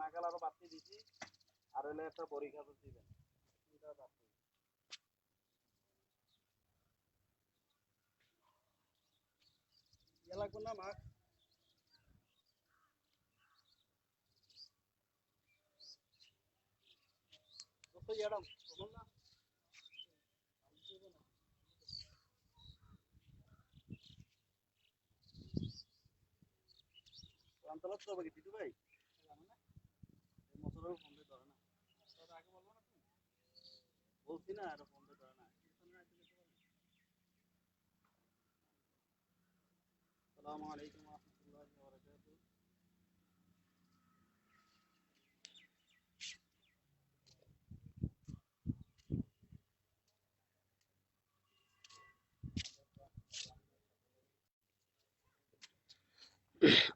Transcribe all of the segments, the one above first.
নাগাল আরো বাড়তি দিছি আর হলে একটা পরীক্ষা তো দিবেন লাগবে না মাছ আন্তলাত তো বাকি দিদু ভাই মোটরের ফোন দিয়ে ধরে না আগে বলবো না বলছি না আর ফোন দিয়ে ধরে না আসসালামু আলাইকুম ওয়া রাহমাতুল্লাহি ওয়া বারাকাতুহু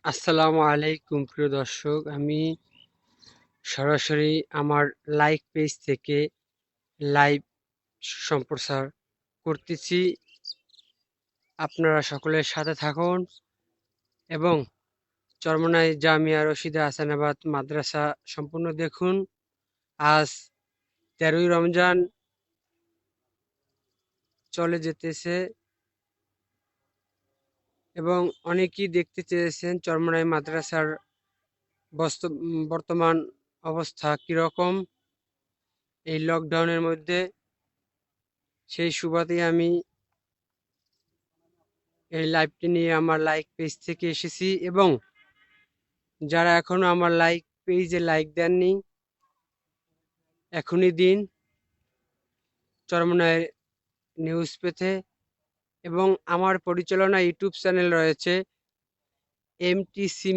আসসালামু আলাইকুম প্রিয় দর্শক, আমি সরাসরি আমার লাইক পেজ থেকে লাইভ সম্প্রচার করতেছি। আপনারা সকলের সাথে থাকুন এবং চরমোনাই জামিয়া রশিদা হাসানাবাদ মাদ্রাসা সম্পূর্ণ দেখুন। আজ 13ই রমজান চলে যেতেছে এবং অনেকেই দেখতে চেয়েছেন চরমোনাই মাদ্রাসার বর্তমান অবস্থা কিরকম এই লকডাউনের মধ্যে। সেই সুবাদে আমি এই লাইভটি নিয়ে আমার লাইক পেজ থেকে এসেছি এবং যারা এখনো আমার লাইক পেজে লাইক দেননি এখনই দিন চরমোনাই নিউজ পেতে। এবং আমার পরিচালনা ইউটিউব চ্যানেল রয়েছে এমটিসি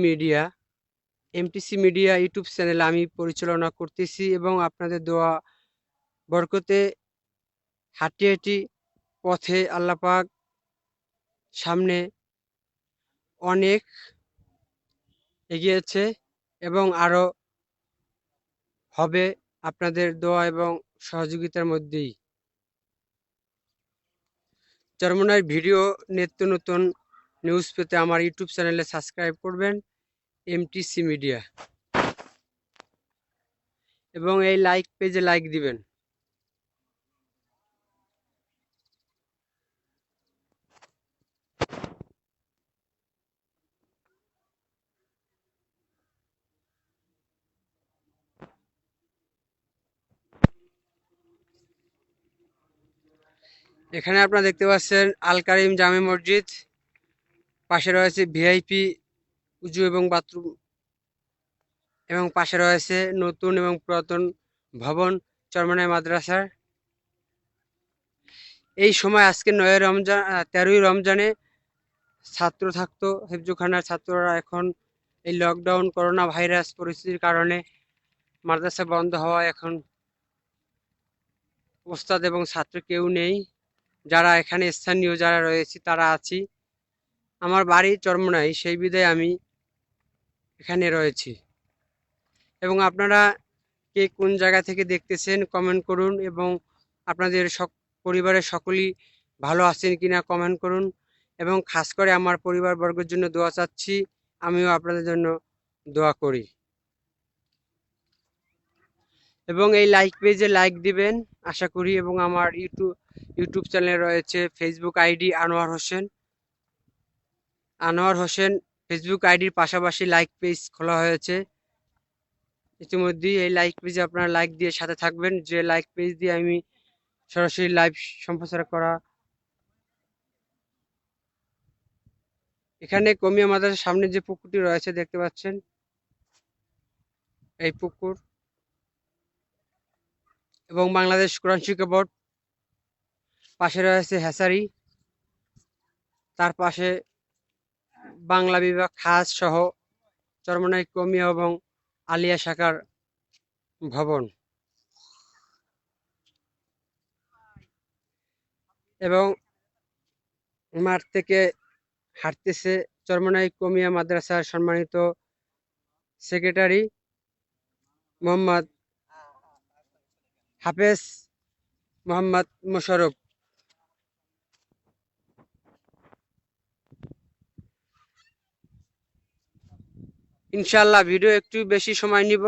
মিডিয়া ইউটিউব চ্যানেল আমি পরিচালনা করতেছি এবং আপনাদের দোয়া বরকতে হাঁটি হাঁটি পথে আল্লাহ পাক সামনে অনেক এগিয়েছে এবং আরো হবে আপনাদের দোয়া এবং সহযোগিতার মধ্যেই। চরমোনাই ভিডিও নিত্য নতুন নিউজ পেতে আমার ইউটিউব চ্যানেলে সাবস্ক্রাইব করবেন এমটিসি মিডিয়া এবং এই লাইক পেজে লাইক দিবেন। এখানে আপনারা দেখতে পাচ্ছেন আল কারিম জামে মসজিদ, পাশে রয়েছে ভিআইপি উজু এবং বাথরুম এবং পাশে রয়েছে নতুন এবং পুরাতন ভবন চরমোনাই মাদ্রাসার। এই সময় আজকে 13ই রমজানে ছাত্র থাকতো হেফজুখানার ছাত্ররা, এখন এই লকডাউন করোনা ভাইরাস পরিস্থিতির কারণে মাদ্রাসা বন্ধ হওয়ায় এখন ওস্তাদ এবং ছাত্র কেউ নেই। যারা এখানে স্থানীয় যারা রয়েছে তারা আছি। আমার বাড়ি চরমোনাই, সেই বিধায় আমি এখানে রয়েছি এবং আপনারা কে কোন জায়গা থেকে দেখতেছেন কমেন্ট করুন এবং আপনাদের পরিবারের সকলেই ভালো আছেন কিনা কমেন্ট করুন এবং খাস করে আমার পরিবারবর্গের জন্য দোয়া চাচ্ছি, আমিও আপনাদের জন্য দোয়া করি এবং এই লাইক পেজে লাইক দিবেন আশা করি। এবং আমার ইউটিউব চ্যানেল রয়েছে Facebook ID Anwar Hossain Facebook আইডির পাশাপাশি লাইক পেজ খোলা হয়েছে ইতিমধ্যেই। এই লাইক পেজে আপনারা লাইক দিয়ে সাথে থাকবেন, যে লাইক পেজ দিয়ে আমি সরাসরি লাইভ সম্প্রচার করা। এখানে কমিয়া মাদ্রাসার সামনে যে পুকুরটি রয়েছে দেখতে পাচ্ছেন, এই পুকুর এবং বাংলাদেশ কোরআন শিক্ষা বোর্ড, পাশে রয়েছে হ্যাচারি, তার পাশে বাংলা বিভাগ খাস সহ চরমোনাই কমিয়া এবং আলিয়া শাখার ভবন এবং মাঠ থেকে হাঁটতেছে চরমোনাই কমিয়া মাদ্রাসার সম্মানিত সেক্রেটারি মোহাম্মদ হাফেজ মোহাম্মদ মোশাররফ। ইনশাআল্লাহ ভিডিও একটু বেশি সময় নিব,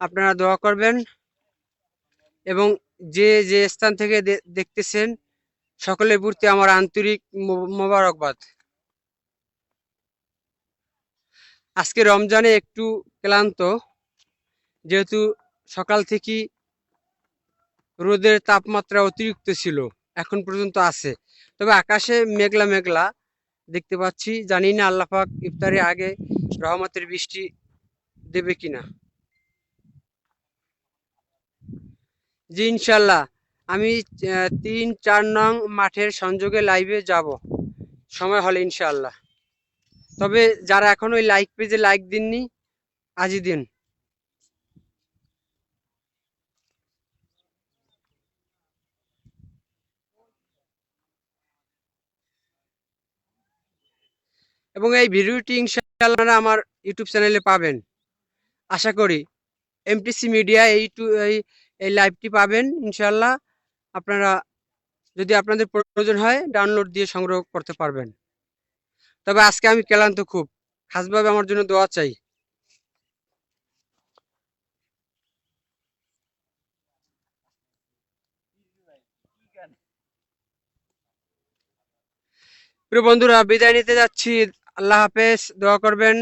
আপনারা দোয়া করবেন। এবং যে যে স্থান থেকে দেখতেছেন সকলের প্রতি আমার আন্তরিক মোবারকবাদ। আজকে রমজানে একটু ক্লান্ত, যেহেতু সকাল থেকে রোদের তাপমাত্রা অতিরিক্ত ছিল, এখন পর্যন্ত আছে। তবে আকাশে মেঘলা মেঘলা দেখতে পাচ্ছি, জানি না আল্লাহ পাক ইফতারের আগে রহমতের বৃষ্টি দেবে কিনা। জি ইনশাল্লাহ, আমি 3-4 নং মাঠের সংযোগে লাইভে যাব সময় হলে ইনশাআল্লাহ। তবে যারা এখন ওই লাইক পেজে লাইক দিননি, আজই দিন। এবং এই ভিডিওটি ইনশাআল্লাহ আপনারা আমার ইউটিউব চ্যানেলে পাবেন আশা করি। এমটিসি মিডিয়া এই এই লাইভটি পাবেন ইনশাআল্লাহ। আপনারা যদি আপনাদের প্রয়োজন হয় ডাউনলোড দিয়ে সংগ্রহ করতে পারবেন। তবে আজকে আমি ক্লান্ত খুব, খাসভাবে আমার জন্য দোয়া চাই। প্রিয় বন্ধুরা, বিদায় নিতে যাচ্ছি। আল্লাহ হাফেজ, দোয়া করবেন।